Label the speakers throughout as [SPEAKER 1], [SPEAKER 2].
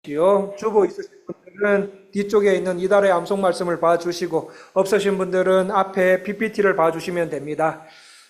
[SPEAKER 1] 주보 있으신 분들은 뒤쪽에 있는 이달의 암송 말씀을 봐주시고 없으신 분들은 앞에 PPT를 봐주시면 됩니다.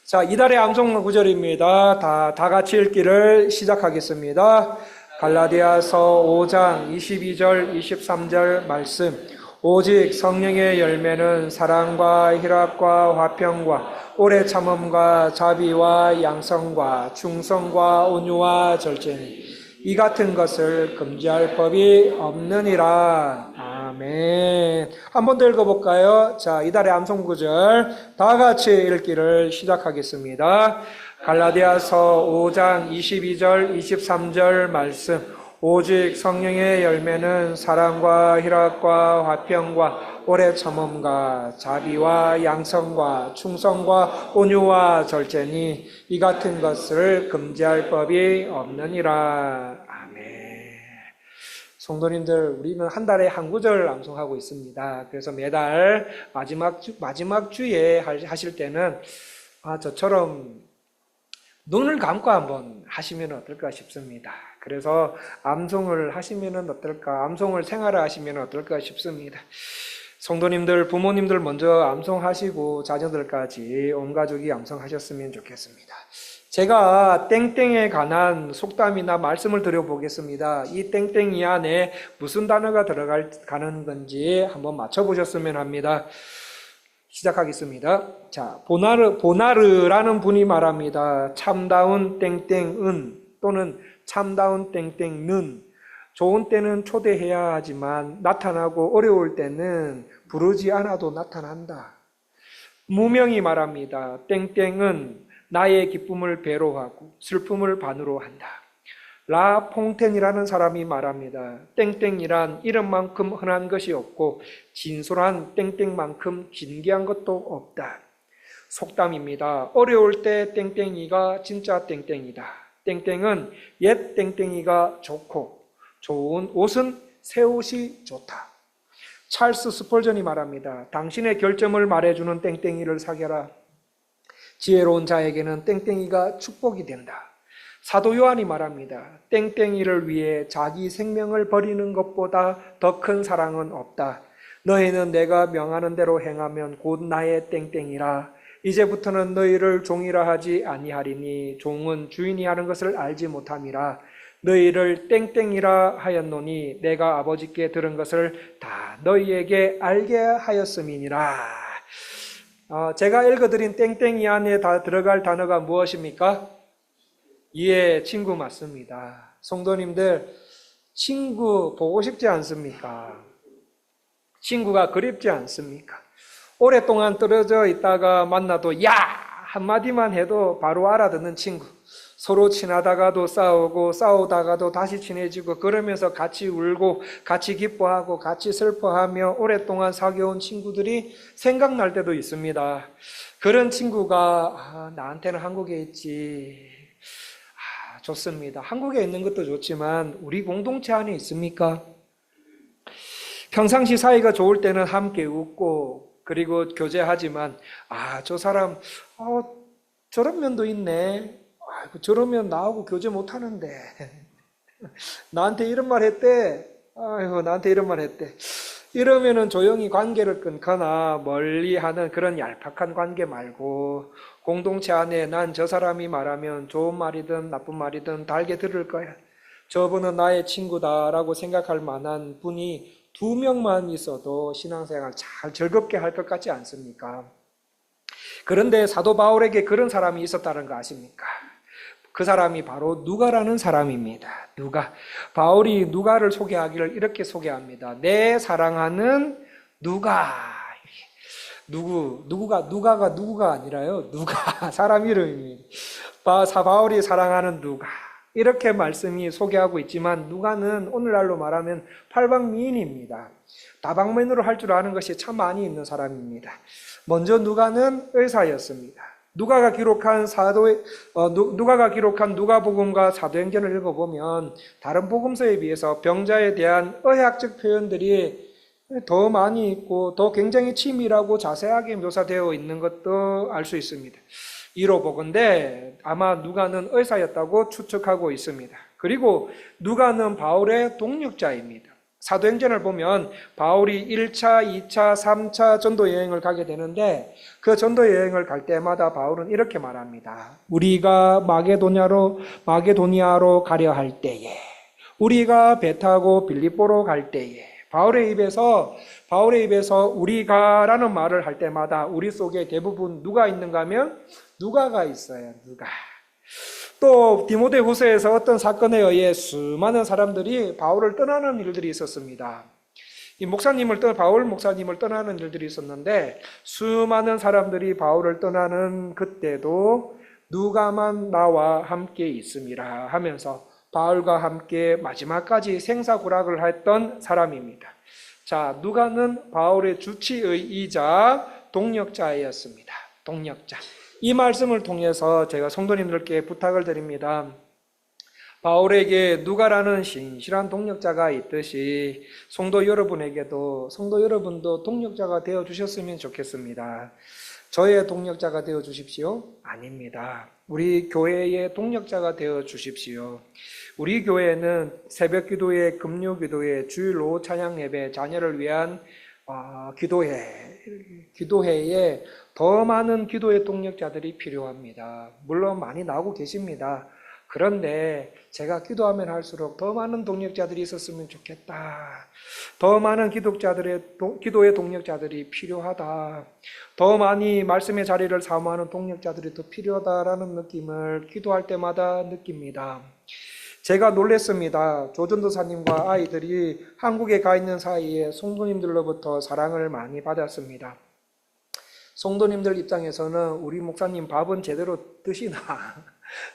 [SPEAKER 1] 자, 이달의 암송 구절입니다. 다 같이 읽기를 시작하겠습니다. 갈라디아서 5장 22절 23절 말씀. 오직 성령의 열매는 사랑과 희락과 화평과 오래 참음과 자비와 양성과 충성과 온유와 절제니 이 같은 것을 금지할 법이 없느니라. 아멘. 한 번 더 읽어볼까요? 자, 이달의 암송 구절 다 같이 읽기를 시작하겠습니다. 갈라디아서 5장 22절 23절 말씀. 오직 성령의 열매는 사랑과 희락과 화평과 오래 참음과 자비와 양성과 충성과 온유와 절제니 이 같은 것을 금지할 법이 없느니라. 아멘. 성도님들, 우리는 한 달에 한 구절 암송하고 있습니다. 그래서 매달 마지막 주에 하실 때는 저처럼 눈을 감고 한번 하시면 어떨까 싶습니다. 그래서 암송을 하시면 어떨까, 암송을 생활하시면 어떨까 싶습니다. 성도님들, 부모님들 먼저 암송하시고 자녀들까지 온 가족이 암송하셨으면 좋겠습니다. 제가 땡땡에 관한 속담이나 말씀을 드려보겠습니다. 이 땡땡이 안에 무슨 단어가 들어가는 건지 한번 맞춰보셨으면 합니다. 시작하겠습니다. 자, 보나르라는 분이 말합니다. 참다운 땡땡은 또는 참다운 땡땡는 좋은 때는 초대해야 하지만 나타나고 어려울 때는 부르지 않아도 나타난다. 무명이 말합니다. 땡땡은 나의 기쁨을 배로 하고 슬픔을 반으로 한다. 라 퐁텐이라는 사람이 말합니다. 땡땡이란 이름만큼 흔한 것이 없고 진솔한 땡땡만큼 진귀한 것도 없다. 속담입니다. 어려울 때 땡땡이가 진짜 땡땡이다. 땡땡은 옛 땡땡이가 좋고 좋은 옷은 새 옷이 좋다. 찰스 스펄전이 말합니다. 당신의 결점을 말해주는 땡땡이를 사귀어라. 지혜로운 자에게는 땡땡이가 축복이 된다. 사도 요한이 말합니다. 땡땡이를 위해 자기 생명을 버리는 것보다 더 큰 사랑은 없다. 너희는 내가 명하는 대로 행하면 곧 나의 땡땡이라. 이제부터는 너희를 종이라 하지 아니하리니 종은 주인이 하는 것을 알지 못함이라. 너희를 땡땡이라 하였노니 내가 아버지께 들은 것을 다 너희에게 알게 하였음이니라. 제가 읽어드린 땡땡이 안에 다 들어갈 단어가 무엇입니까? 예, 친구 맞습니다. 성도님들, 친구 보고 싶지 않습니까? 친구가 그립지 않습니까? 오랫동안 떨어져 있다가 만나도 야! 한마디만 해도 바로 알아듣는 친구. 서로 친하다가도 싸우고 싸우다가도 다시 친해지고 그러면서 같이 울고 같이 기뻐하고 같이 슬퍼하며 오랫동안 사귀어온 친구들이 생각날 때도 있습니다. 그런 친구가 나한테는 한국에 있지. 좋습니다. 한국에 있는 것도 좋지만 우리 공동체 안에 있습니까? 평상시 사이가 좋을 때는 함께 웃고 그리고 교제하지만 저 사람 저런 면도 있네. 저러면 나하고 교제 못하는데 나한테 이런 말 했대. 나한테 이런 말 했대. 이러면은 조용히 관계를 끊거나 멀리하는 그런 얄팍한 관계 말고 공동체 안에 난 저 사람이 말하면 좋은 말이든 나쁜 말이든 달게 들을 거야. 저분은 나의 친구다라고 생각할 만한 분이 2명만 있어도 신앙생활 잘 즐겁게 할 것 같지 않습니까? 그런데 사도 바울에게 그런 사람이 있었다는 거 아십니까? 그 사람이 바로 누가라는 사람입니다. 누가. 바울이 누가를 소개하기를 이렇게 소개합니다. 내 사랑하는 누가. 누가가 아니라요. 누가. 사람 이름입니다. 바울이 사랑하는 누가. 이렇게 말씀이 소개하고 있지만 누가는 오늘날로 말하면 팔방미인입니다. 다방면으로 할 줄 아는 것이 참 많이 있는 사람입니다. 먼저 누가는 의사였습니다. 누가가 기록한 누가복음과 사도행전을 읽어보면 다른 복음서에 비해서 병자에 대한 의학적 표현들이 더 많이 있고 더 굉장히 치밀하고 자세하게 묘사되어 있는 것도 알 수 있습니다. 이로 보건대 아마 누가는 의사였다고 추측하고 있습니다. 그리고 누가는 바울의 동력자입니다. 사도행전을 보면 바울이 1차, 2차, 3차 전도 여행을 가게 되는데 그 전도 여행을 갈 때마다 바울은 이렇게 말합니다. 우리가 마게도니아로 가려 할 때에, 우리가 배 타고 빌립보로 갈 때에, 바울의 입에서 우리가라는 말을 할 때마다 우리 속에 대부분 누가 있는가 하면 누가가 있어요. 누가. 또 디모데후서에서 어떤 사건에 의해 수많은 사람들이 바울을 떠나는 일들이 있었습니다. 바울 목사님을 떠나는 일들이 있었는데 수많은 사람들이 바울을 떠나는 그때도 누가만 나와 함께 있음이라 하면서 바울과 함께 마지막까지 생사구락을 했던 사람입니다. 자, 누가는 바울의 주치의이자 동력자였습니다. 동력자. 이 말씀을 통해서 제가 성도님들께 부탁을 드립니다. 바울에게 누가라는 신실한 동력자가 있듯이 성도 여러분도 동력자가 되어 주셨으면 좋겠습니다. 저의 동력자가 되어 주십시오? 아닙니다. 우리 교회의 동력자가 되어 주십시오. 우리 교회는 새벽 기도회, 금요 기도회, 주일 오후 찬양 예배, 자녀를 위한 기도회에 더 많은 기도의 동력자들이 필요합니다. 물론 많이 나오고 계십니다. 그런데 제가 기도하면 할수록 더 많은 동력자들이 있었으면 좋겠다. 더 많은 기도의 동력자들이 필요하다. 더 많이 말씀의 자리를 사모하는 동력자들이 더 필요하다라는 느낌을 기도할 때마다 느낍니다. 제가 놀랬습니다. 조전도사님과 아이들이 한국에 가 있는 사이에 성도님들로부터 사랑을 많이 받았습니다. 성도님들 입장에서는 우리 목사님 밥은 제대로 드시나,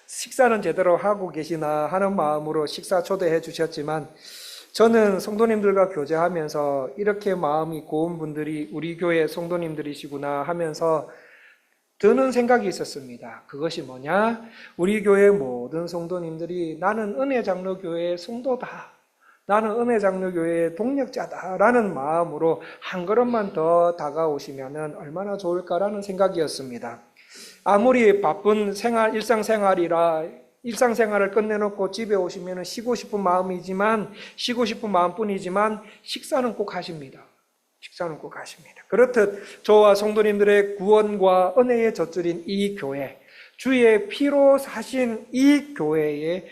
[SPEAKER 1] 식사는 제대로 하고 계시나 하는 마음으로 식사 초대해 주셨지만 저는 성도님들과 교제하면서 이렇게 마음이 고운 분들이 우리 교회 성도님들이시구나 하면서 드는 생각이 있었습니다. 그것이 뭐냐? 우리 교회 모든 성도님들이 나는 은혜장로교회의 성도다. 나는 은혜장로교회의 동력자다라는 마음으로 한 걸음만 더 다가오시면 얼마나 좋을까라는 생각이었습니다. 아무리 바쁜 일상생활을 끝내놓고 집에 오시면 쉬고 싶은 마음뿐이지만 식사는 꼭 하십니다. 그렇듯 저와 성도님들의 구원과 은혜의 젖줄인 이 교회, 주의 피로 사신 이 교회에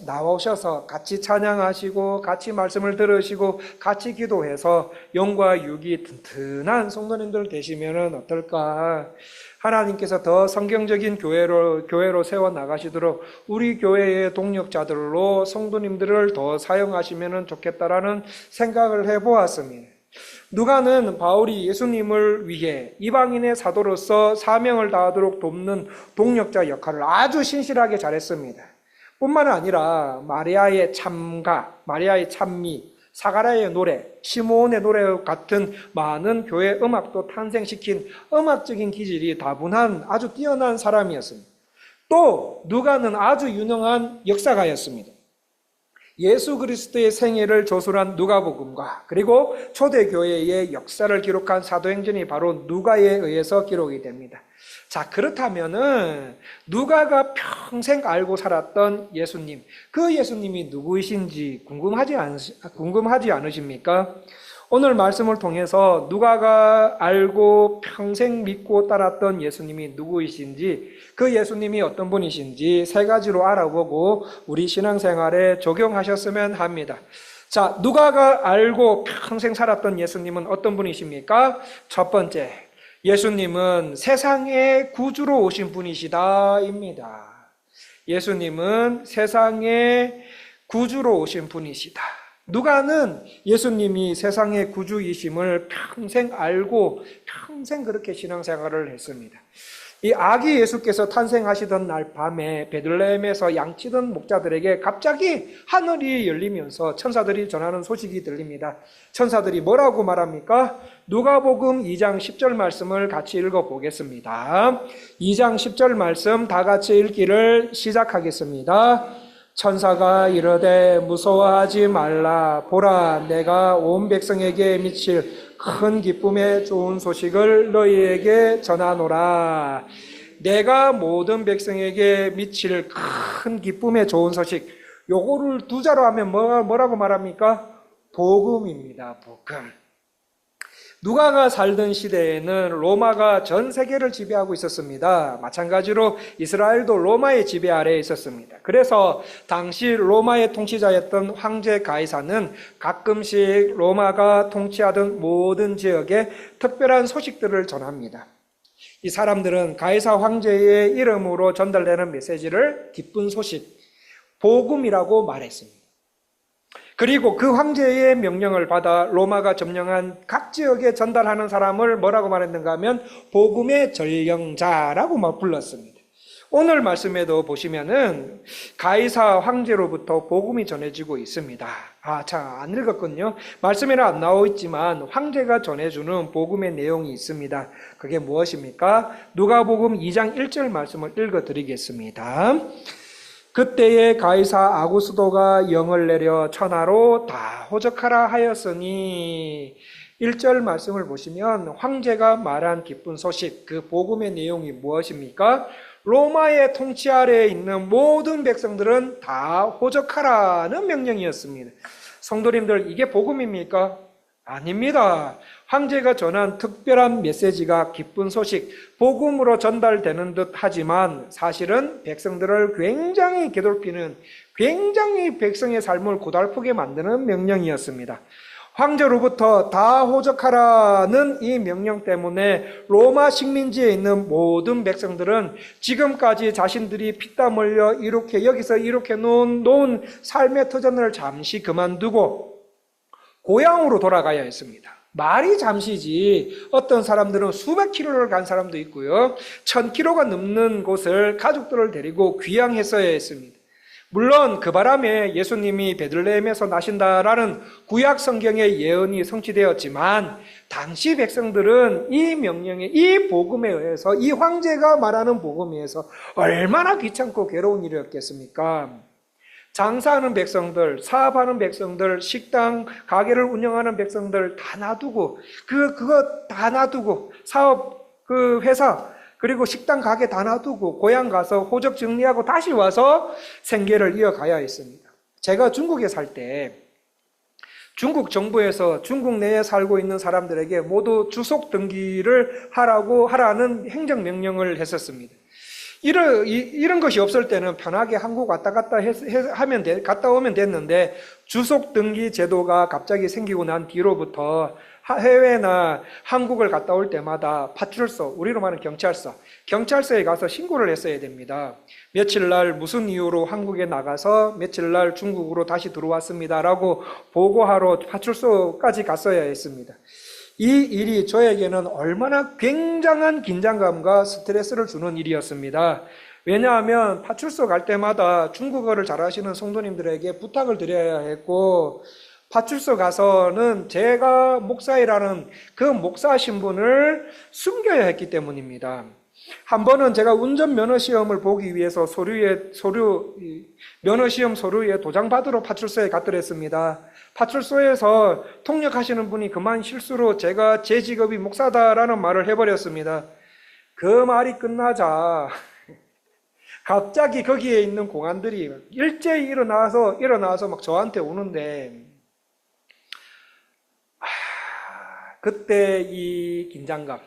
[SPEAKER 1] 나오셔서 같이 찬양하시고 같이 말씀을 들으시고 같이 기도해서 영과 육이 튼튼한 성도님들 되시면 어떨까? 하나님께서 더 성경적인 교회로 세워나가시도록 우리 교회의 동력자들로 성도님들을 더 사용하시면 좋겠다라는 생각을 해보았습니다. 누가는 바울이 예수님을 위해 이방인의 사도로서 사명을 다하도록 돕는 동력자 역할을 아주 신실하게 잘했습니다. 뿐만 아니라 마리아의 찬미, 사가랴의 노래, 시므온의 노래 같은 많은 교회 음악도 탄생시킨 음악적인 기질이 다분한 아주 뛰어난 사람이었습니다. 또 누가는 아주 유능한 역사가였습니다. 예수 그리스도의 생애를 조술한 누가복음과 그리고 초대교회의 역사를 기록한 사도행전이 바로 누가에 의해서 기록이 됩니다. 자, 그렇다면은 누가가 평생 알고 살았던 예수님, 그 예수님이 누구이신지 궁금하지 않으십니까? 오늘 말씀을 통해서 누가가 알고 평생 믿고 따랐던 예수님이 누구이신지, 그 예수님이 어떤 분이신지 세 가지로 알아보고 우리 신앙생활에 적용하셨으면 합니다. 자, 누가가 알고 평생 살았던 예수님은 어떤 분이십니까? 첫 번째, 예수님은 세상의 구주로 오신 분이시다입니다. 예수님은 세상의 구주로 오신 분이시다. 누가는 예수님이 세상의 구주이심을 평생 알고 평생 그렇게 신앙생활을 했습니다. 이 아기 예수께서 탄생하시던 날 밤에 베들레헴에서 양치던 목자들에게 갑자기 하늘이 열리면서 천사들이 전하는 소식이 들립니다. 천사들이 뭐라고 말합니까? 누가복음 2장 10절 말씀을 같이 읽어보겠습니다. 2장 10절 말씀 다 같이 읽기를 시작하겠습니다. 천사가 이르되 무서워하지 말라. 보라, 내가 온 백성에게 미칠 큰 기쁨의 좋은 소식을 너희에게 전하노라. 내가 모든 백성에게 미칠 큰 기쁨의 좋은 소식. 요거를 두 자로 하면 뭐라고 말합니까? 복음입니다. 복음. 누가가 살던 시대에는 로마가 전 세계를 지배하고 있었습니다. 마찬가지로 이스라엘도 로마의 지배 아래에 있었습니다. 그래서 당시 로마의 통치자였던 황제 가이사는 가끔씩 로마가 통치하던 모든 지역에 특별한 소식들을 전합니다. 이 사람들은 가이사 황제의 이름으로 전달되는 메시지를 기쁜 소식, 복음이라고 말했습니다. 그리고 그 황제의 명령을 받아 로마가 점령한 각 지역에 전달하는 사람을 뭐라고 말했는가 하면 복음의 전령자라고 불렀습니다. 오늘 말씀에도 보시면은 가이사 황제로부터 복음이 전해지고 있습니다. 안 읽었군요. 말씀에는 안 나와 있지만 황제가 전해주는 복음의 내용이 있습니다. 그게 무엇입니까? 누가복음 2장 1절 말씀을 읽어드리겠습니다. 그때에 가이사 아구스도가 영을 내려 천하로 다 호적하라 하였으니 1절 말씀을 보시면 황제가 말한 기쁜 소식, 그 복음의 내용이 무엇입니까? 로마의 통치 아래에 있는 모든 백성들은 다 호적하라는 명령이었습니다. 성도님들, 이게 복음입니까? 아닙니다. 황제가 전한 특별한 메시지가 기쁜 소식, 복음으로 전달되는 듯 하지만 사실은 백성들을 굉장히 괴롭히는, 굉장히 백성의 삶을 고달프게 만드는 명령이었습니다. 황제로부터 다 호적하라는 이 명령 때문에 로마 식민지에 있는 모든 백성들은 지금까지 자신들이 피땀 흘려 여기서 이렇게 놓은 삶의 터전을 잠시 그만두고 고향으로 돌아가야 했습니다. 말이 잠시지 어떤 사람들은 수백 킬로를 간 사람도 있고요. 1000킬로가 넘는 곳을 가족들을 데리고 귀향했어야 했습니다. 물론 그 바람에 예수님이 베들레헴에서 나신다라는 구약 성경의 예언이 성취되었지만 당시 백성들은 이 명령에, 이 복음에 의해서, 이 황제가 말하는 복음에 의해서 얼마나 귀찮고 괴로운 일이었겠습니까? 장사하는 백성들, 사업하는 백성들, 식당, 가게를 운영하는 백성들 다 놔두고, 그거 다 놔두고, 사업, 회사, 그리고 식당, 가게 다 놔두고, 고향 가서 호적 정리하고 다시 와서 생계를 이어가야 했습니다. 제가 중국에 살 때, 중국 정부에서 중국 내에 살고 있는 사람들에게 모두 주속 등기를 하라는 행정명령을 했었습니다. 이런 것이 없을 때는 편하게 한국 왔다 갔다 갔다 오면 됐는데 주속 등기 제도가 갑자기 생기고 난 뒤로부터 해외나 한국을 갔다 올 때마다 파출소, 우리로 말하는 경찰서에 가서 신고를 했어야 됩니다. 며칠 날 무슨 이유로 한국에 나가서 며칠 날 중국으로 다시 들어왔습니다라고 보고하러 파출소까지 갔어야 했습니다. 이 일이 저에게는 얼마나 굉장한 긴장감과 스트레스를 주는 일이었습니다. 왜냐하면 파출소 갈 때마다 중국어를 잘하시는 성도님들에게 부탁을 드려야 했고, 파출소 가서는 제가 목사이라는 그 목사 신분을 숨겨야 했기 때문입니다. 한 번은 제가 운전면허 시험을 보기 위해서 면허 시험 서류에 도장 받으러 파출소에 갔더랬습니다. 파출소에서 통역하시는 분이 그만 실수로 제 직업이 목사다라는 말을 해버렸습니다. 그 말이 끝나자 갑자기 거기에 있는 공안들이 일제히 일어나서 막 저한테 오는데, 그때 이 긴장감,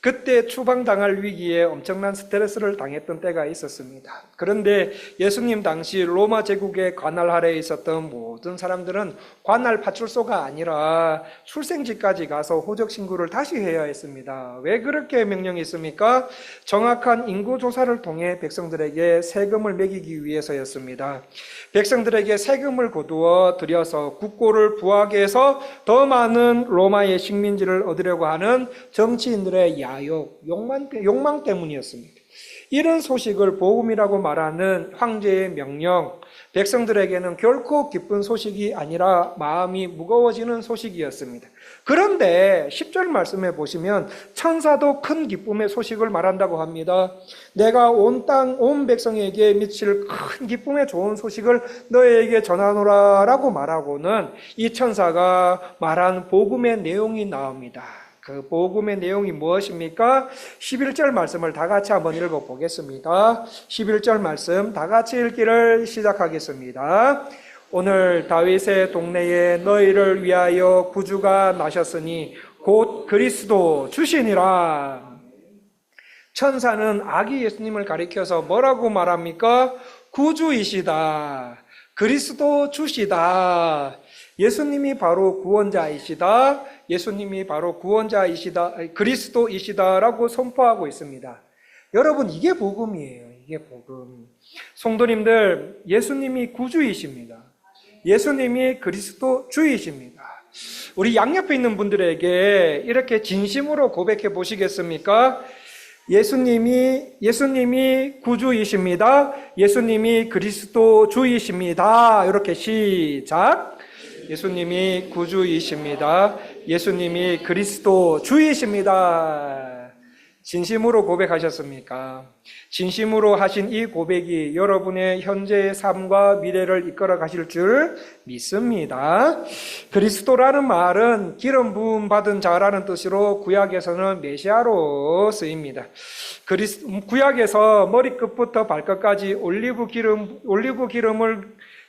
[SPEAKER 1] 그때 추방당할 위기에 엄청난 스트레스를 당했던 때가 있었습니다. 그런데 예수님 당시 로마 제국의 관할 아래에 있었던 모든 사람들은 관할 파출소가 아니라 출생지까지 가서 호적 신고를 다시 해야 했습니다. 왜 그렇게 명령이 있습니까? 정확한 인구 조사를 통해 백성들에게 세금을 매기기 위해서였습니다. 백성들에게 세금을 거두어 들여서 국고를 부하게 해서 더 많은 로마의 식민지를 얻으려고 하는 정치인들의 욕망 때문이었습니다. 이런 소식을 복음이라고 말하는 황제의 명령, 백성들에게는 결코 기쁜 소식이 아니라 마음이 무거워지는 소식이었습니다. 그런데 10절 말씀에 보시면 천사도 큰 기쁨의 소식을 말한다고 합니다. 내가 온 백성에게 미칠 큰 기쁨의 좋은 소식을 너에게 전하노라 라고 말하고는 이 천사가 말한 복음의 내용이 나옵니다. 그 복음의 내용이 무엇입니까? 11절 말씀을 다 같이 한번 읽어보겠습니다. 11절 말씀 다 같이 읽기를 시작하겠습니다. 오늘 다윗의 동네에 너희를 위하여 구주가 나셨으니 곧 그리스도 주시니라. 천사는 아기 예수님을 가리켜서 뭐라고 말합니까? 구주이시다. 그리스도 주시다. 예수님이 바로 구원자이시다. 예수님이 바로 구원자이시다. 그리스도이시다라고 선포하고 있습니다. 여러분, 이게 복음이에요. 이게 복음. 성도님들, 예수님이 구주이십니다. 예수님이 그리스도 주이십니다. 우리 양옆에 있는 분들에게 이렇게 진심으로 고백해 보시겠습니까? 예수님이 구주이십니다. 예수님이 그리스도 주이십니다. 이렇게 시작. 예수님이 구주이십니다. 예수님이 그리스도 주이십니다. 진심으로 고백하셨습니까? 진심으로 하신 이 고백이 여러분의 현재의 삶과 미래를 이끌어 가실 줄 믿습니다. 그리스도라는 말은 기름 부음 받은 자라는 뜻으로 구약에서는 메시아로 쓰입니다. 구약에서 머리끝부터 발끝까지 올리브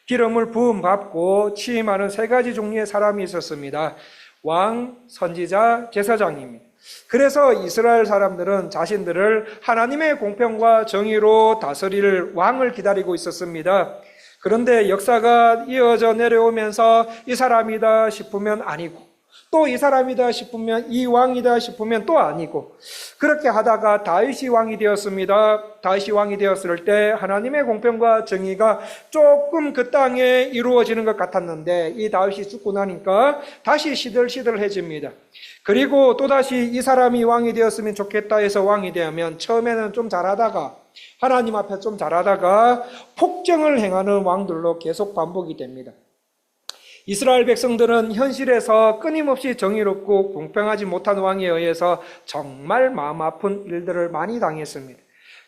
[SPEAKER 1] 기름을 부음 받고 취임하는 세 가지 종류의 사람이 있었습니다. 왕, 선지자, 제사장입니다. 그래서 이스라엘 사람들은 자신들을 하나님의 공평과 정의로 다스릴 왕을 기다리고 있었습니다. 그런데 역사가 이어져 내려오면서 이 사람이다 싶으면 아니고, 또 이 사람이다 싶으면 이 왕이다 싶으면 또 아니고, 그렇게 하다가 다윗이 왕이 되었습니다. 다윗이 왕이 되었을 때 하나님의 공평과 정의가 조금 그 땅에 이루어지는 것 같았는데, 이 다윗이 죽고 나니까 다시 시들시들해집니다. 그리고 또다시 이 사람이 왕이 되었으면 좋겠다 해서 왕이 되면 처음에는 좀 잘하다가, 하나님 앞에 좀 잘하다가 폭정을 행하는 왕들로 계속 반복이 됩니다. 이스라엘 백성들은 현실에서 끊임없이 정의롭고 공평하지 못한 왕에 의해서 정말 마음 아픈 일들을 많이 당했습니다.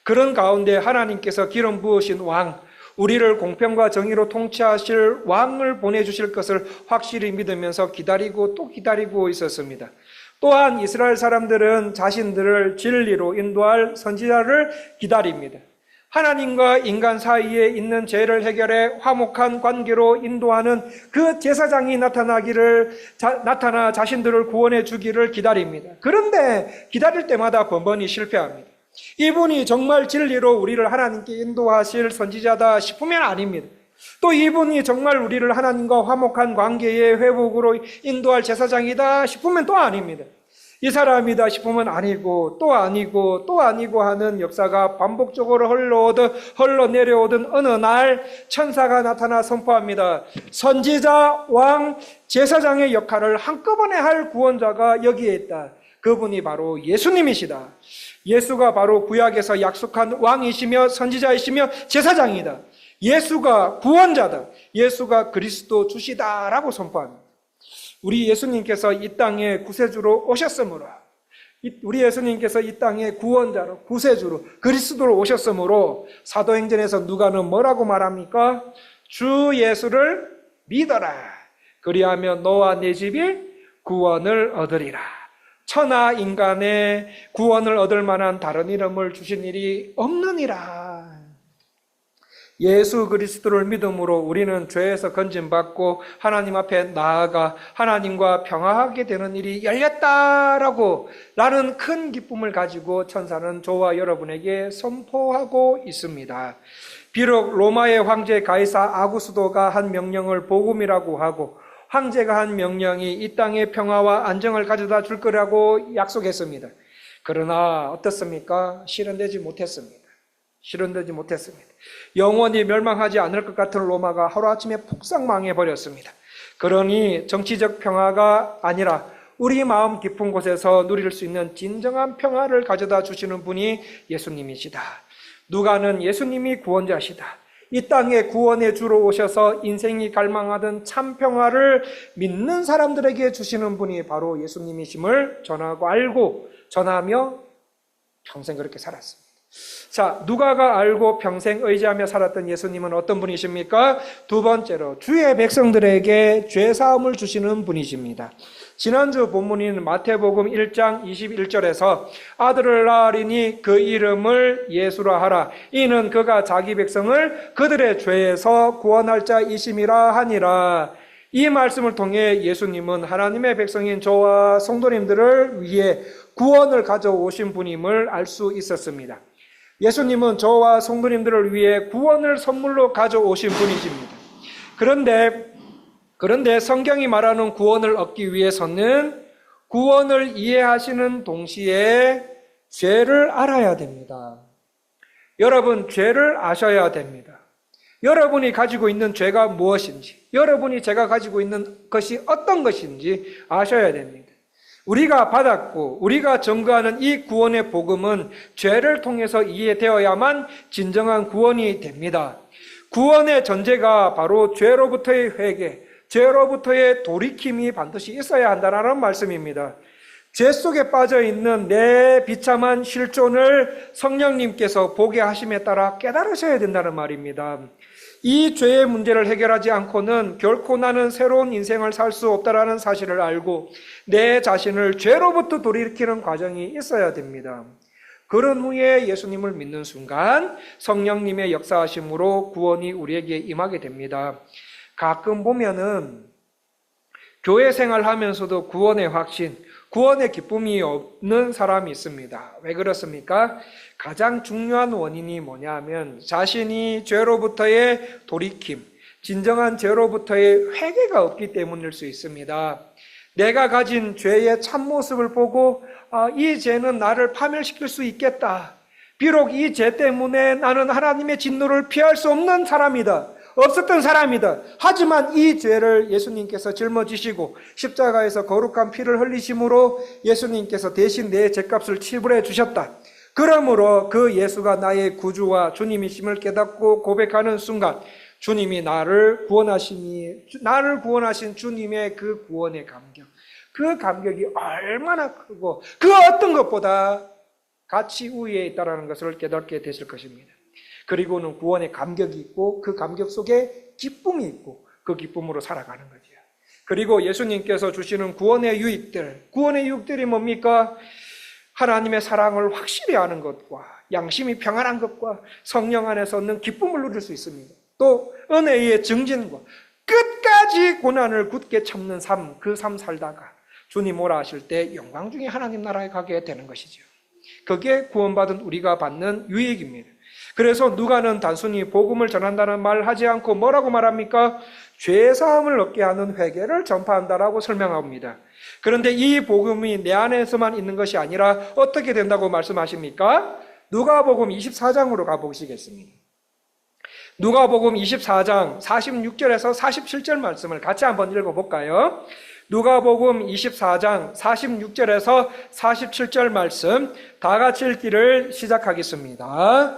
[SPEAKER 1] 그런 가운데 하나님께서 기름 부으신 왕, 우리를 공평과 정의로 통치하실 왕을 보내주실 것을 확실히 믿으면서 기다리고 또 기다리고 있었습니다. 또한 이스라엘 사람들은 자신들을 진리로 인도할 선지자를 기다립니다. 하나님과 인간 사이에 있는 죄를 해결해 화목한 관계로 인도하는 그 제사장이 나타나 자신들을 구원해 주기를 기다립니다. 그런데 기다릴 때마다 번번이 실패합니다. 이분이 정말 진리로 우리를 하나님께 인도하실 선지자다 싶으면 아닙니다. 또 이분이 정말 우리를 하나님과 화목한 관계의 회복으로 인도할 제사장이다 싶으면 또 아닙니다. 이 사람이다 싶으면 아니고 또 아니고 또 아니고 하는 역사가 반복적으로 흘러내려오던 어느 날 천사가 나타나 선포합니다. 선지자, 왕, 제사장의 역할을 한꺼번에 할 구원자가 여기에 있다. 그분이 바로 예수님이시다. 예수가 바로 구약에서 약속한 왕이시며 선지자이시며 제사장이다. 예수가 구원자다. 예수가 그리스도 주시다라고 선포합니다. 우리 예수님께서 이 땅에 구세주로 오셨으므로, 우리 예수님께서 이 땅에 구원자로, 구세주로, 그리스도로 오셨으므로 사도행전에서 누가는 뭐라고 말합니까? 주 예수를 믿어라. 그리하면 너와 네 집이 구원을 얻으리라. 천하 인간의 구원을 얻을 만한 다른 이름을 주신 일이 없느니라. 예수 그리스도를 믿음으로 우리는 죄에서 건짐받고 하나님 앞에 나아가 하나님과 평화하게 되는 일이 열렸다라고 라는 큰 기쁨을 가지고 천사는 저와 여러분에게 선포하고 있습니다. 비록 로마의 황제 가이사 아구스도가 한 명령을 복음이라고 하고 황제가 한 명령이 이 땅에 평화와 안정을 가져다 줄 거라고 약속했습니다. 그러나 어떻습니까? 실현되지 못했습니다. 영원히 멸망하지 않을 것 같은 로마가 하루아침에 폭삭 망해버렸습니다. 그러니 정치적 평화가 아니라 우리 마음 깊은 곳에서 누릴 수 있는 진정한 평화를 가져다 주시는 분이 예수님이시다. 누가는 예수님이 구원자시다. 이 땅에 구원의 주로 오셔서 인생이 갈망하던 참 평화를 믿는 사람들에게 주시는 분이 바로 예수님이심을 전하고 알고 전하며 평생 그렇게 살았습니다. 자, 누가가 알고 평생 의지하며 살았던 예수님은 어떤 분이십니까? 두 번째로 주의 백성들에게 죄사함을 주시는 분이십니다. 지난주 본문인 마태복음 1장 21절에서 아들을 낳으리니 그 이름을 예수라 하라. 이는 그가 자기 백성을 그들의 죄에서 구원할 자이심이라 하니라. 이 말씀을 통해 예수님은 하나님의 백성인 저와 성도님들을 위해 구원을 가져오신 분임을 알 수 있었습니다. 예수님은 저와 성도님들을 위해 구원을 선물로 가져오신 분이십니다. 그런데 성경이 말하는 구원을 얻기 위해서는 구원을 이해하시는 동시에 죄를 알아야 됩니다. 여러분, 죄를 아셔야 됩니다. 여러분이 가지고 있는 죄가 무엇인지, 여러분이 제가 가지고 있는 것이 어떤 것인지 아셔야 됩니다. 우리가 받았고 우리가 전거하는 이 구원의 복음은 죄를 통해서 이해되어야만 진정한 구원이 됩니다. 구원의 전제가 바로 죄로부터의 회개, 죄로부터의 돌이킴이 반드시 있어야 한다는 말씀입니다. 죄 속에 빠져 있는 내 비참한 실존을 성령님께서 보게 하심에 따라 깨달으셔야 된다는 말입니다. 이 죄의 문제를 해결하지 않고는 결코 나는 새로운 인생을 살 수 없다라는 사실을 알고 내 자신을 죄로부터 돌이키는 과정이 있어야 됩니다. 그런 후에 예수님을 믿는 순간 성령님의 역사하심으로 구원이 우리에게 임하게 됩니다. 가끔 보면은 교회 생활하면서도 구원의 확신, 구원의 기쁨이 없는 사람이 있습니다. 왜 그렇습니까? 가장 중요한 원인이 뭐냐 하면 자신이 죄로부터의 돌이킴, 진정한 죄로부터의 회개가 없기 때문일 수 있습니다. 내가 가진 죄의 참모습을 보고 이 죄는 나를 파멸시킬 수 있겠다. 비록 이 죄 때문에 나는 하나님의 진노를 피할 수 없는 사람이다. 없었던 사람이다. 하지만 이 죄를 예수님께서 짊어지시고 십자가에서 거룩한 피를 흘리심으로 예수님께서 대신 내 죄값을 지불해 주셨다. 그러므로 그 예수가 나의 구주와 주님이심을 깨닫고 고백하는 순간 주님이 나를 구원하신 주님의 그 구원의 감격, 그 감격이 얼마나 크고 그 어떤 것보다 가치 우위에 있다는 것을 깨닫게 되실 것입니다. 그리고는 구원의 감격이 있고 그 감격 속에 기쁨이 있고 그 기쁨으로 살아가는 거죠. 그리고 예수님께서 주시는 구원의 유익들이 뭡니까? 하나님의 사랑을 확실히 아는 것과 양심이 평안한 것과 성령 안에서 얻는 기쁨을 누릴 수 있습니다. 또 은혜의 증진과 끝까지 고난을 굳게 참는 삶, 그 삶 살다가 주님 오라 하실 때 영광 중에 하나님 나라에 가게 되는 것이죠. 그게 구원받은 우리가 받는 유익입니다. 그래서 누가는 단순히 복음을 전한다는 말 하지 않고 뭐라고 말합니까? 죄사함을 얻게 하는 회개를 전파한다라고 설명합니다. 그런데 이 복음이 내 안에서만 있는 것이 아니라 어떻게 된다고 말씀하십니까? 누가복음 24장으로 가보시겠습니다. 누가복음 24장 46절에서 47절 말씀을 같이 한번 읽어볼까요? 누가복음 24장 46절에서 47절 말씀 다 같이 읽기를 시작하겠습니다.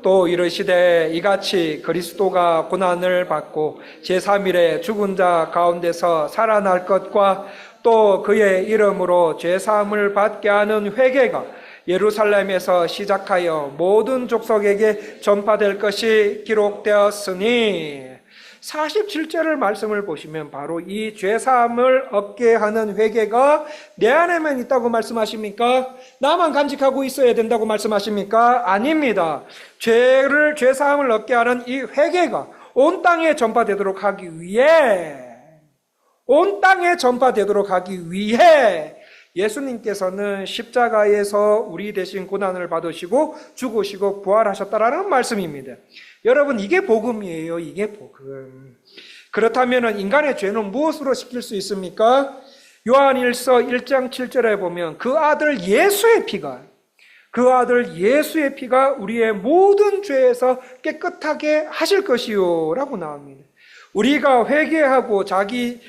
[SPEAKER 1] 또 이르시되 이같이 그리스도가 고난을 받고 제3일에 죽은 자 가운데서 살아날 것과 또 그의 이름으로 죄사함을 받게 하는 회개가 예루살렘에서 시작하여 모든 족속에게 전파될 것이 기록되었으니 47절의 말씀을 보시면 바로 이 죄사함을 얻게 하는 회개가 내 안에만 있다고 말씀하십니까? 나만 간직하고 있어야 된다고 말씀하십니까? 아닙니다. 죄사함을 얻게 하는 이 회개가 온 땅에 전파되도록 하기 위해 예수님께서는 십자가에서 우리 대신 고난을 받으시고 죽으시고 부활하셨다라는 말씀입니다. 여러분, 이게 복음이에요. 이게 복음. 그렇다면 인간의 죄는 무엇으로 씻길 수 있습니까? 요한일서 1장 7절에 보면 그 아들 예수의 피가 우리의 모든 죄에서 깨끗하게 하실 것이요 라고 나옵니다. 우리가 회개하고 자기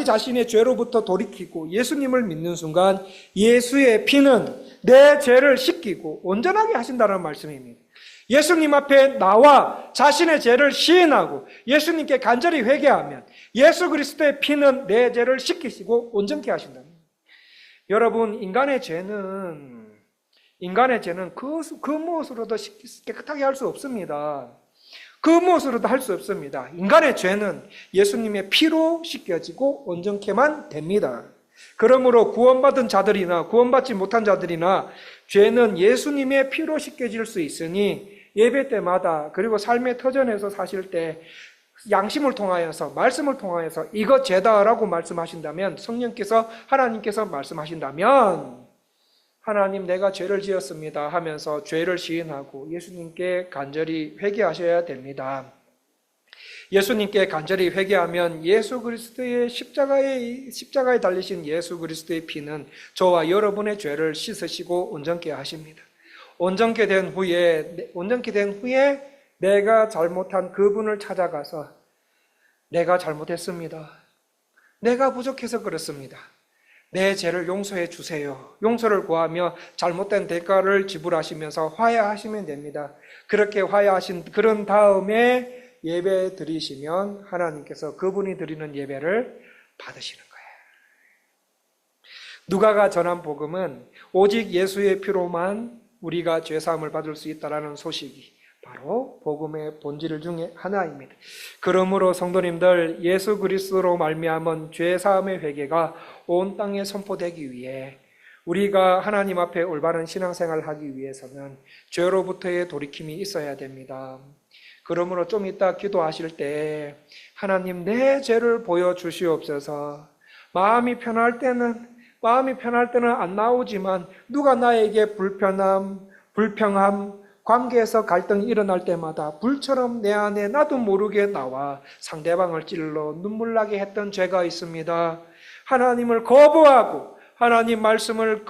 [SPEAKER 1] 자신의 죄로부터 돌이키고 예수님을 믿는 순간 예수의 피는 내 죄를 씻기고 온전하게 하신다는 말씀입니다. 예수님 앞에 나와 자신의 죄를 시인하고 예수님께 간절히 회개하면 예수 그리스도의 피는 내 죄를 씻기시고 온전케 하신다. 여러분, 인간의 죄는 그 무엇으로도 깨끗하게 할 수 없습니다. 그 무엇으로도 할 수 없습니다. 인간의 죄는 예수님의 피로 씻겨지고 온전케만 됩니다. 그러므로 구원받은 자들이나 구원받지 못한 자들이나 죄는 예수님의 피로 씻겨질 수 있으니 예배 때마다 그리고 삶의 터전에서 사실 때 양심을 통하여서 말씀을 통하여서 이거 죄다라고 말씀하신다면 하나님께서 말씀하신다면 하나님 내가 죄를 지었습니다 하면서 죄를 시인하고 예수님께 간절히 회개하셔야 됩니다. 예수님께 간절히 회개하면 예수 그리스도의 십자가에 달리신 예수 그리스도의 피는 저와 여러분의 죄를 씻으시고 온전케 하십니다. 온전케 된 후에 내가 잘못한 그분을 찾아가서 내가 잘못했습니다. 내가 부족해서 그렇습니다. 내 죄를 용서해 주세요. 용서를 구하며 잘못된 대가를 지불하시면서 화해하시면 됩니다. 그렇게 화해하신 그런 다음에 예배 드리시면 하나님께서 그분이 드리는 예배를 받으시는 거예요. 누가가 전한 복음은 오직 예수의 피로만 우리가 죄사함을 받을 수 있다는 소식이 바로 복음의 본질 중에 하나입니다. 그러므로 성도님들 예수 그리스도로 말미암은 죄사함의 회개가 온 땅에 선포되기 위해 우리가 하나님 앞에 올바른 신앙생활을 하기 위해서는 죄로부터의 돌이킴이 있어야 됩니다. 그러므로 좀 이따 기도하실 때 하나님 내 죄를 보여주시옵소서. 마음이 편할 때는 안 나오지만 누가 나에게 불평함, 관계에서 갈등이 일어날 때마다 불처럼 내 안에 나도 모르게 나와 상대방을 찔러 눈물 나게 했던 죄가 있습니다. 하나님을 거부하고 하나님 말씀을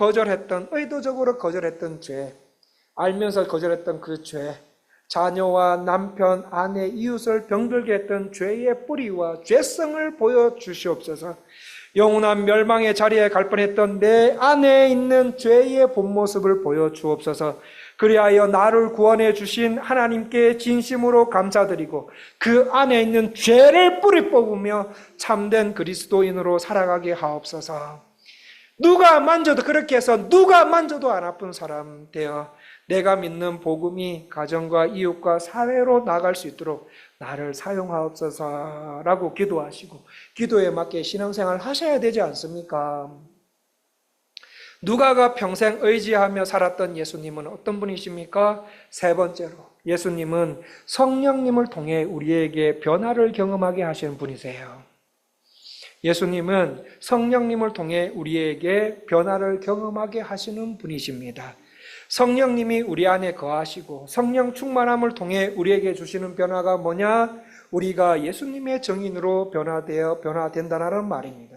[SPEAKER 1] 의도적으로 거절했던 죄, 알면서 거절했던 그 죄, 자녀와 남편, 아내, 이웃을 병들게 했던 죄의 뿌리와 죄성을 보여주시옵소서. 영원한 멸망의 자리에 갈 뻔했던 내 안에 있는 죄의 본 모습을 보여주옵소서. 그리하여 나를 구원해 주신 하나님께 진심으로 감사드리고 그 안에 있는 죄를 뿌리 뽑으며 참된 그리스도인으로 살아가게 하옵소서. 그렇게 해서 누가 만져도 안 아픈 사람 되어 내가 믿는 복음이 가정과 이웃과 사회로 나갈 수 있도록 나를 사용하옵소서라고 기도하시고 기도에 맞게 신앙생활 하셔야 되지 않습니까? 누가가 평생 의지하며 살았던 예수님은 어떤 분이십니까? 세 번째로 예수님은 성령님을 통해 우리에게 변화를 경험하게 하시는 분이세요. 예수님은 성령님을 통해 우리에게 변화를 경험하게 하시는 분이십니다. 성령님이 우리 안에 거하시고 성령 충만함을 통해 우리에게 주시는 변화가 뭐냐? 우리가 예수님의 증인으로 변화된다는 말입니다.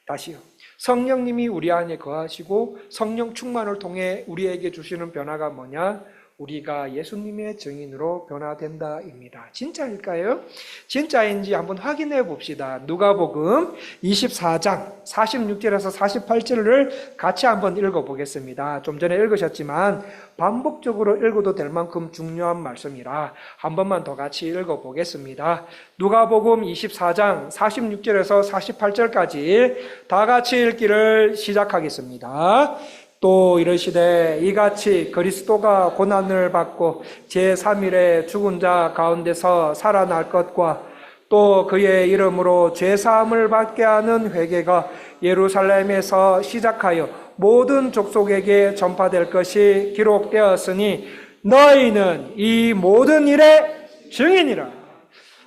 [SPEAKER 1] 다시요. 성령님이 우리 안에 거하시고 성령 충만을 통해 우리에게 주시는 변화가 뭐냐? 우리가 예수님의 증인으로 변화된다입니다. 진짜일까요? 진짜인지 한번 확인해 봅시다. 누가복음 24장 46절에서 48절을 같이 한번 읽어보겠습니다. 좀 전에 읽으셨지만 반복적으로 읽어도 될 만큼 중요한 말씀이라 한 번만 더 같이 읽어보겠습니다. 누가복음 24장 46절에서 48절까지 다 같이 읽기를 시작하겠습니다. 또 이르시되 이같이 그리스도가 고난을 받고 제3일에 죽은 자 가운데서 살아날 것과 또 그의 이름으로 죄사함을 받게 하는 회개가 예루살렘에서 시작하여 모든 족속에게 전파될 것이 기록되었으니 너희는 이 모든 일의 증인이라.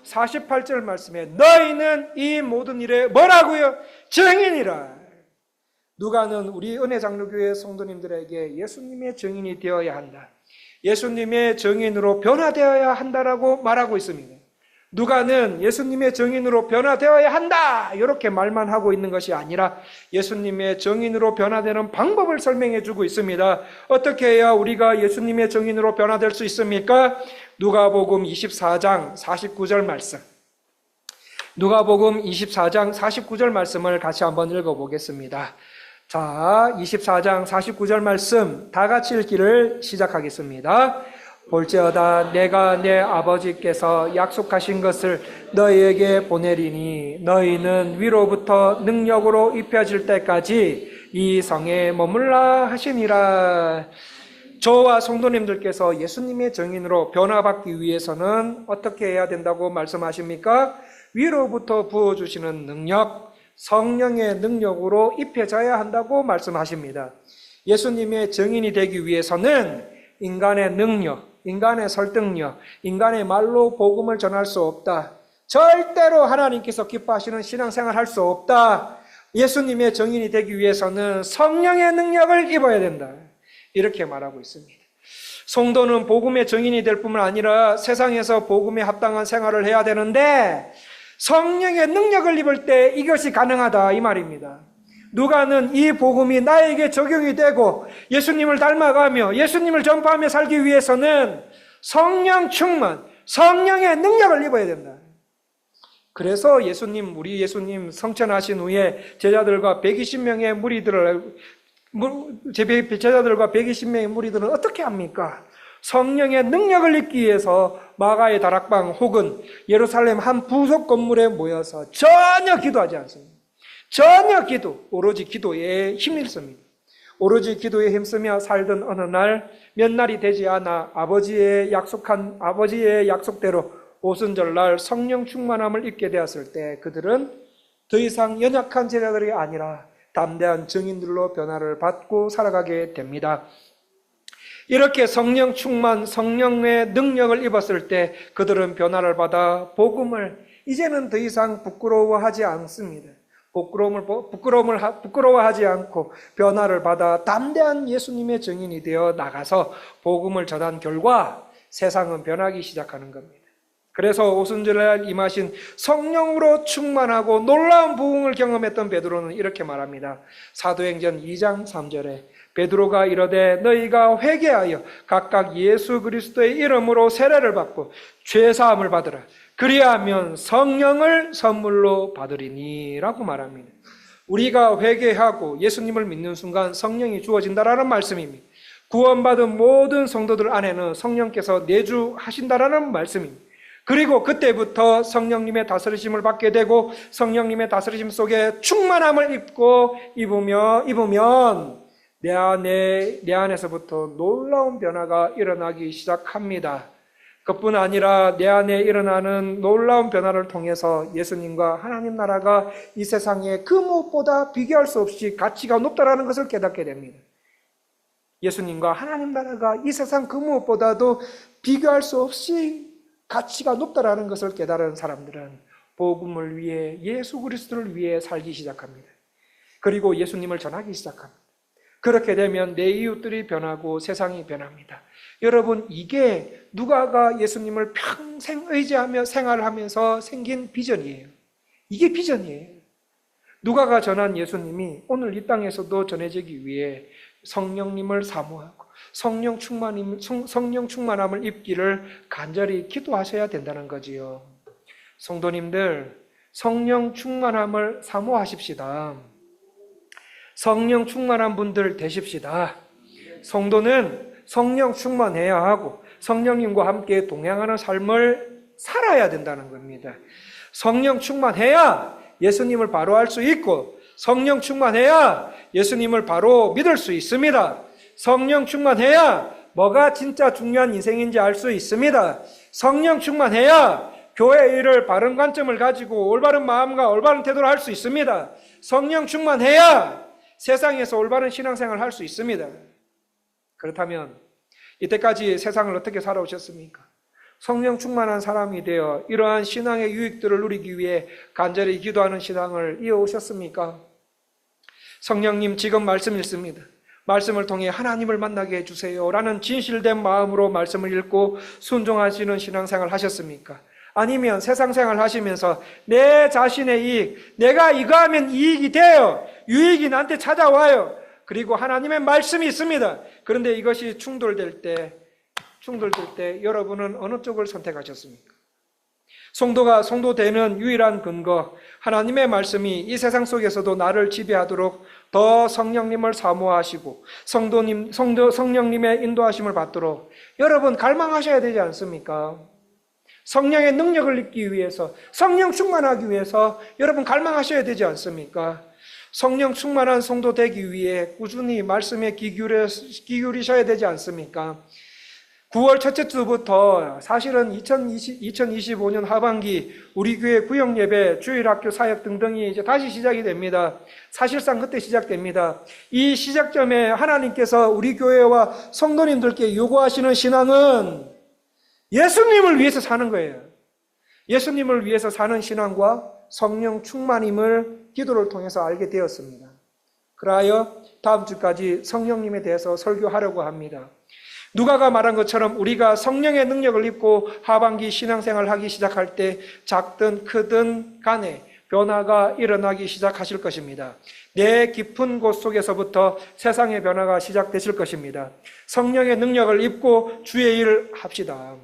[SPEAKER 1] 48절 말씀에 너희는 이 모든 일의 뭐라고요? 증인이라. 누가는 우리 은혜장로교회 성도님들에게 예수님의 증인이 되어야 한다. 예수님의 증인으로 변화되어야 한다라고 말하고 있습니다. 누가는 예수님의 증인으로 변화되어야 한다 이렇게 말만 하고 있는 것이 아니라 예수님의 증인으로 변화되는 방법을 설명해 주고 있습니다. 어떻게 해야 우리가 예수님의 증인으로 변화될 수 있습니까? 누가복음 24장 49절 말씀. 누가복음 24장 49절 말씀을 같이 한번 읽어보겠습니다. 자, 24장 49절 말씀 다 같이 읽기를 시작하겠습니다. 볼지어다 내가 내 아버지께서 약속하신 것을 너희에게 보내리니 너희는 위로부터 능력으로 입혀질 때까지 이 성에 머물라 하시니라. 저와 성도님들께서 예수님의 증인으로 변화받기 위해서는 어떻게 해야 된다고 말씀하십니까? 위로부터 부어주시는 능력, 성령의 능력으로 입혀져야 한다고 말씀하십니다. 예수님의 증인이 되기 위해서는 인간의 능력, 인간의 설득력, 인간의 말로 복음을 전할 수 없다. 절대로 하나님께서 기뻐하시는 신앙생활 할 수 없다. 예수님의 증인이 되기 위해서는 성령의 능력을 입어야 된다. 이렇게 말하고 있습니다. 성도는 복음의 증인이 될 뿐만 아니라 세상에서 복음에 합당한 생활을 해야 되는데 성령의 능력을 입을 때 이것이 가능하다 이 말입니다. 누가는 이 복음이 나에게 적용이 되고 예수님을 닮아가며 예수님을 전파하며 살기 위해서는 성령 충만, 성령의 능력을 입어야 된다. 그래서 우리 예수님 성천하신 후에 제자들과 120명의 무리들은 어떻게 합니까? 성령의 능력을 입기 위해서 마가의 다락방 혹은 예루살렘 한 부속 건물에 모여서 전혀 기도하지 않습니다. 오로지 기도에 힘입습니다. 오로지 기도에 힘쓰며 살던 어느 날 몇 날이 되지 않아 아버지의 약속대로 오순절날 성령 충만함을 입게 되었을 때 그들은 더 이상 연약한 제자들이 아니라 담대한 증인들로 변화를 받고 살아가게 됩니다. 이렇게 성령 충만, 성령의 능력을 입었을 때 그들은 변화를 받아 복음을 이제는 더 이상 부끄러워하지 않습니다. 부끄러워하지 않고 변화를 받아 담대한 예수님의 증인이 되어 나가서 복음을 전한 결과 세상은 변하기 시작하는 겁니다. 그래서 오순절날 임하신 성령으로 충만하고 놀라운 부흥을 경험했던 베드로는 이렇게 말합니다. 사도행전 2장 3절에 베드로가 이르되 너희가 회개하여 각각 예수 그리스도의 이름으로 세례를 받고 죄사함을 받으라. 그리하면 성령을 선물로 받으리니 라고 말합니다. 우리가 회개하고 예수님을 믿는 순간 성령이 주어진다라는 말씀입니다. 구원받은 모든 성도들 안에는 성령께서 내주하신다라는 말씀입니다. 그리고 그때부터 성령님의 다스리심을 받게 되고 성령님의 다스리심 속에 충만함을 입으면 내 안에서부터 놀라운 변화가 일어나기 시작합니다. 그뿐 아니라 내 안에 일어나는 놀라운 변화를 통해서 예수님과 하나님 나라가 이 세상에 그 무엇보다 비교할 수 없이 가치가 높다라는 것을 깨닫게 됩니다. 예수님과 하나님 나라가 이 세상 그 무엇보다도 비교할 수 없이 가치가 높다라는 것을 깨달은 사람들은 복음을 위해 예수 그리스도를 위해 살기 시작합니다. 그리고 예수님을 전하기 시작합니다. 그렇게 되면 내 이웃들이 변하고 세상이 변합니다. 여러분, 이게 누가가 예수님을 평생 의지하며 생활하면서 생긴 비전이에요. 이게 비전이에요. 누가가 전한 예수님이 오늘 이 땅에서도 전해지기 위해 성령님을 사모하고 성령 충만함을 입기를 간절히 기도하셔야 된다는 거지요. 성도님들, 성령 충만함을 사모하십시다. 성령 충만한 분들 되십시다. 성도는 성령 충만해야 하고 성령님과 함께 동행하는 삶을 살아야 된다는 겁니다. 성령 충만해야 예수님을 바로 알 수 있고 성령 충만해야 예수님을 바로 믿을 수 있습니다. 성령 충만해야 뭐가 진짜 중요한 인생인지 알 수 있습니다. 성령 충만해야 교회 일을 바른 관점을 가지고 올바른 마음과 올바른 태도를 할 수 있습니다. 성령 충만해야 세상에서 올바른 신앙생활을 할 수 있습니다. 그렇다면 이때까지 세상을 어떻게 살아오셨습니까? 성령 충만한 사람이 되어 이러한 신앙의 유익들을 누리기 위해 간절히 기도하는 신앙을 이어오셨습니까? 성령님, 지금 말씀 읽습니다. 말씀을 통해 하나님을 만나게 해주세요 라는 진실된 마음으로 말씀을 읽고 순종하시는 신앙생활 하셨습니까? 아니면 세상생활 하시면서 내 자신의 이익, 내가 이거 하면 이익이 돼요, 유익이 나한테 찾아와요, 그리고 하나님의 말씀이 있습니다. 그런데 이것이 충돌될 때 여러분은 어느 쪽을 선택하셨습니까? 성도가 성도되는 유일한 근거, 하나님의 말씀이 이 세상 속에서도 나를 지배하도록 더 성령님을 사모하시고 성령님의 인도하심을 받도록 여러분 갈망하셔야 되지 않습니까? 성령의 능력을 입기 위해서, 성령 충만하기 위해서 여러분 갈망하셔야 되지 않습니까? 성령 충만한 성도 되기 위해 꾸준히 말씀에 귀 기울이셔야 되지 않습니까? 9월 첫째 주부터 사실은 2025년 하반기 우리 교회 구역 예배, 주일학교 사역 등등이 이제 다시 시작이 됩니다. 사실상 그때 시작됩니다. 이 시작점에 하나님께서 우리 교회와 성도님들께 요구하시는 신앙은 예수님을 위해서 사는 거예요. 예수님을 위해서 사는 신앙과 성령 충만임을 기도를 통해서 알게 되었습니다. 그러하여 다음 주까지 성령님에 대해서 설교하려고 합니다. 누가가 말한 것처럼 우리가 성령의 능력을 입고 하반기 신앙생활을 하기 시작할 때 작든 크든 간에 변화가 일어나기 시작하실 것입니다. 내 깊은 곳 속에서부터 세상의 변화가 시작되실 것입니다. 성령의 능력을 입고 주의 일을 합시다.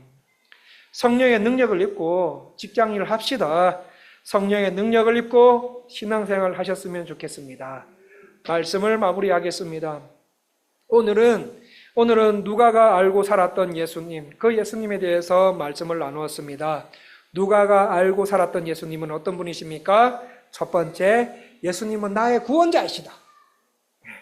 [SPEAKER 1] 성령의 능력을 입고 직장일을 합시다. 성령의 능력을 입고 신앙생활을 하셨으면 좋겠습니다. 말씀을 마무리하겠습니다. 오늘은 누가가 알고 살았던 예수님, 그 예수님에 대해서 말씀을 나누었습니다. 누가가 알고 살았던 예수님은 어떤 분이십니까? 첫 번째, 예수님은 나의 구원자이시다.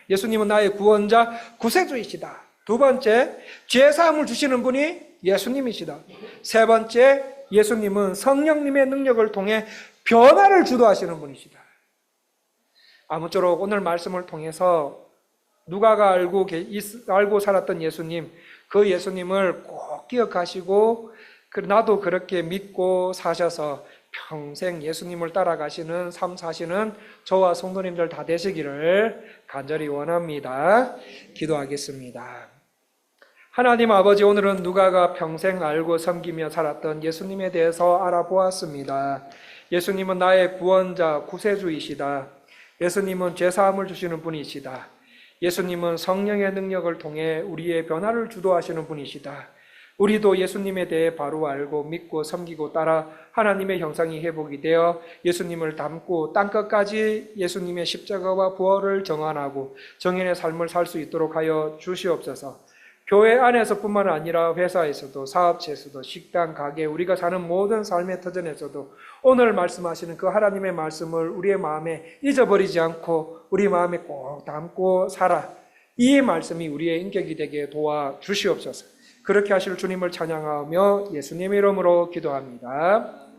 [SPEAKER 1] 예수님은 나의 구원자, 구세주이시다. 두 번째, 죄사함을 주시는 분이 예수님이시다. 세 번째, 예수님은 성령님의 능력을 통해 변화를 주도하시는 분이시다. 아무쪼록 오늘 말씀을 통해서 누가가 알고 살았던 예수님, 그 예수님을 꼭 기억하시고 나도 그렇게 믿고 사셔서 평생 예수님을 따라가시는 삶 사시는 저와 성도님들 다 되시기를 간절히 원합니다. 기도하겠습니다. 하나님 아버지, 오늘은 누가가 평생 알고 섬기며 살았던 예수님에 대해서 알아보았습니다. 예수님은 나의 구원자, 구세주이시다. 예수님은 죄사함을 주시는 분이시다. 예수님은 성령의 능력을 통해 우리의 변화를 주도하시는 분이시다. 우리도 예수님에 대해 바로 알고 믿고 섬기고 따라 하나님의 형상이 회복이 되어 예수님을 닮고 땅끝까지 예수님의 십자가와 부활을 정언하고 정인의 삶을 살 수 있도록 하여 주시옵소서. 교회 안에서뿐만 아니라 회사에서도, 사업체에서도, 식당, 가게, 우리가 사는 모든 삶의 터전에서도 오늘 말씀하시는 그 하나님의 말씀을 우리의 마음에 잊어버리지 않고 우리 마음에 꼭 담고 살아. 이 말씀이 우리의 인격이 되게 도와주시옵소서. 그렇게 하실 주님을 찬양하며 예수님의 이름으로 기도합니다.